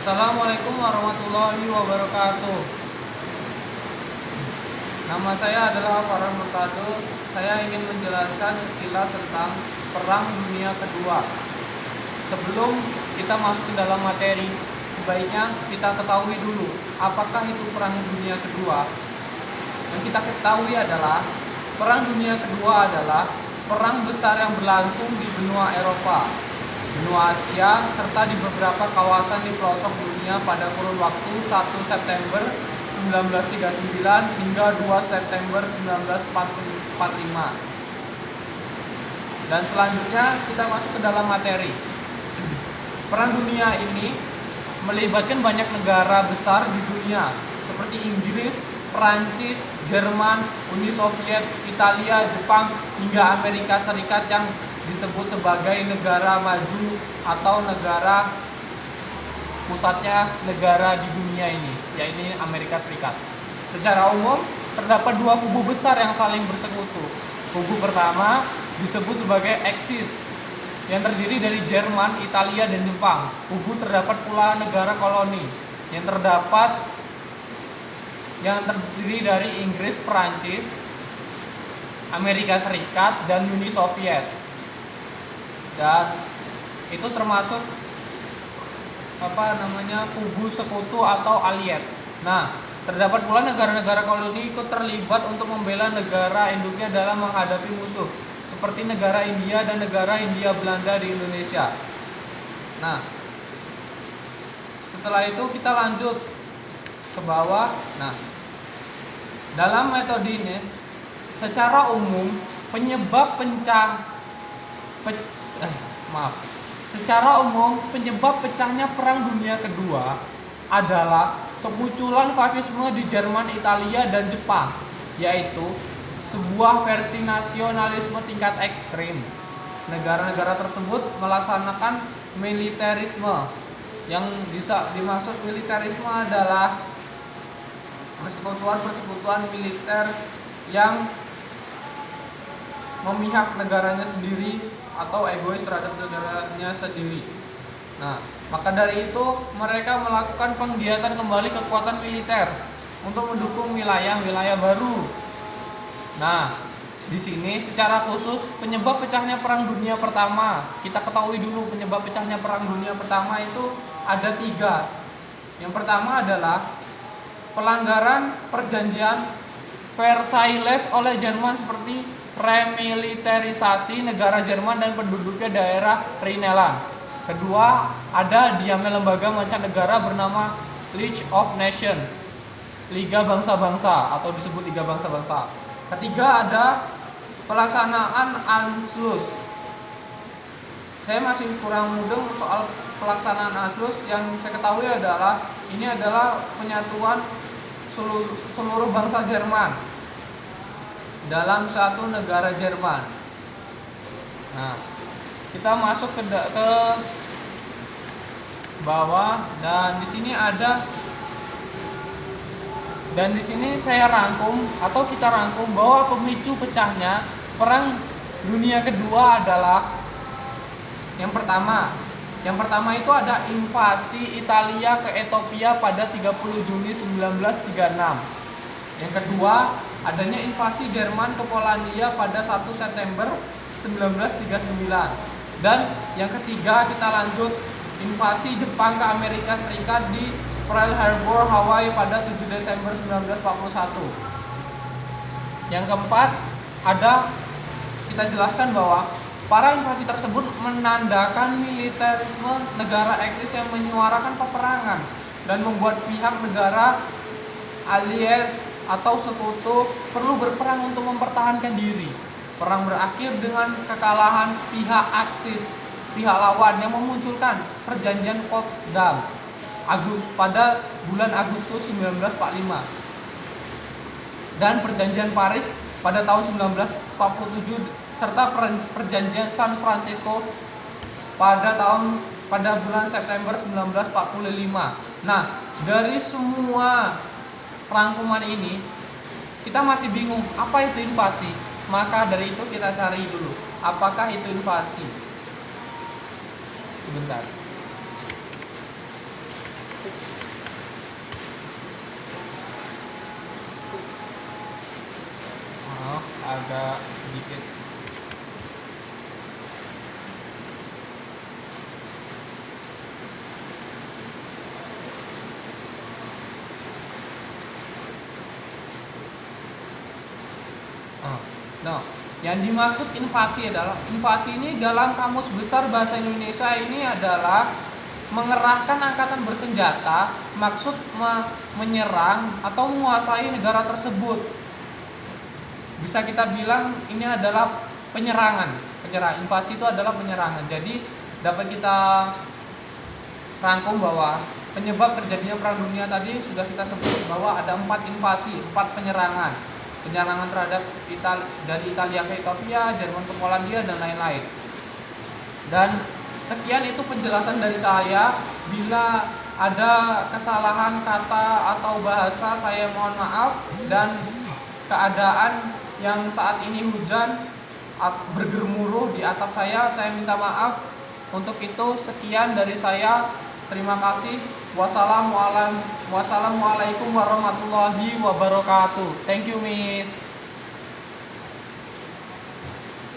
Assalamualaikum warahmatullahi wabarakatuh. Nama saya adalah Farhan Murtado. Saya ingin menjelaskan sekilas tentang Perang Dunia Kedua. Sebelum kita masuk ke dalam materi, sebaiknya kita ketahui dulu apakah itu Perang Dunia Kedua. Yang kita ketahui adalah Perang Dunia Kedua adalah perang besar yang berlangsung di benua Eropa, benua Asia, serta di beberapa kawasan di pelosok dunia pada kurun waktu 1 September 1939 hingga 2 September 1945. Dan selanjutnya kita masuk ke dalam materi. Perang dunia ini melibatkan banyak negara besar di dunia seperti Inggris, Perancis, Jerman, Uni Soviet, Italia, Jepang, hingga Amerika Serikat yang disebut sebagai negara maju atau negara pusatnya negara di dunia ini, yaitu Amerika Serikat. Secara umum, terdapat dua kubu besar yang saling bersekutu. Kubu pertama disebut sebagai Axis, yang terdiri dari Jerman, Italia, dan Jepang. Kubu terdapat pula negara koloni, yang terdiri dari Inggris, Perancis, Amerika Serikat, dan Uni Soviet. Dan itu termasuk kubu sekutu atau allied. Nah, terdapat pula negara-negara koloni ikut terlibat untuk membela negara induknya dalam menghadapi musuh seperti negara India dan negara Hindia Belanda di Indonesia. Nah, setelah itu kita lanjut ke bawah. Nah, dalam metode ini secara umum Secara umum, penyebab pecahnya Perang Dunia Kedua adalah kemunculan fasisme di Jerman, Italia, dan Jepang, yaitu sebuah versi nasionalisme tingkat ekstrim. Negara-negara tersebut melaksanakan militerisme. Yang dimaksud militerisme adalah persekutuan militer yang memihak negaranya sendiri atau egois terhadap negaranya sendiri. Nah, maka dari itu mereka melakukan penggiatan kembali kekuatan militer untuk mendukung wilayah-wilayah baru. Nah, di sini secara khusus penyebab pecahnya Perang Dunia Pertama, kita ketahui dulu penyebab pecahnya Perang Dunia Pertama itu ada 3. Yang pertama adalah pelanggaran perjanjian Versailles oleh Jerman seperti remiliterisasi negara Jerman dan penduduknya daerah Rhineland. Kedua, ada diamnya lembaga mancanegara bernama League of Nations, Liga Bangsa-Bangsa atau disebut Liga Bangsa-Bangsa. Ketiga, ada pelaksanaan Anschluss. Saya masih kurang mudeng soal pelaksanaan Anschluss. Yang saya ketahui adalah ini adalah penyatuan seluruh bangsa Jerman dalam satu negara Jerman. Nah, kita masuk ke bawah dan di sini saya rangkum atau kita rangkum bahwa pemicu pecahnya Perang Dunia Kedua adalah yang pertama itu ada invasi Italia ke Ethiopia pada 30 Juni 1936. Yang kedua, adanya invasi Jerman ke Polandia pada 1 September 1939. Dan yang ketiga, kita lanjut invasi Jepang ke Amerika Serikat di Pearl Harbor, Hawaii pada 7 Desember 1941. Yang keempat, kita jelaskan bahwa para invasi tersebut menandakan militerisme negara Axis yang menyuarakan peperangan dan membuat pihak negara allied atau sekutu perlu berperang untuk mempertahankan diri. Perang berakhir dengan kekalahan pihak Axis, pihak lawan, yang memunculkan perjanjian Potsdam pada bulan Agustus 1945 dan perjanjian Paris pada tahun 1947 serta perjanjian San Francisco pada bulan September 1945. Nah, dari semua rangkuman ini kita masih bingung apa itu invasi. Maka dari itu kita cari dulu apakah itu invasi. Sebentar. agak sedikit. Nah, yang dimaksud invasi adalah, invasi ini dalam Kamus Besar Bahasa Indonesia ini adalah mengerahkan angkatan bersenjata, maksud menyerang atau menguasai negara tersebut. Bisa kita bilang ini adalah penyerangan. Invasi itu adalah penyerangan. Jadi dapat kita rangkum bahwa penyebab terjadinya perang dunia tadi sudah kita sebut bahwa ada 4 invasi, 4 penyerangan. Penyerangan terhadap dari Italia ke Ethiopia, Jerman ke Polandia, dan lain-lain. Dan sekian itu penjelasan dari saya. Bila ada kesalahan kata atau bahasa, saya mohon maaf. Dan keadaan yang saat ini hujan bergemuruh di atap saya minta maaf. Untuk itu sekian dari saya. Terima kasih. Wassalamualaikum warahmatullahi wabarakatuh. Thank you, Miss.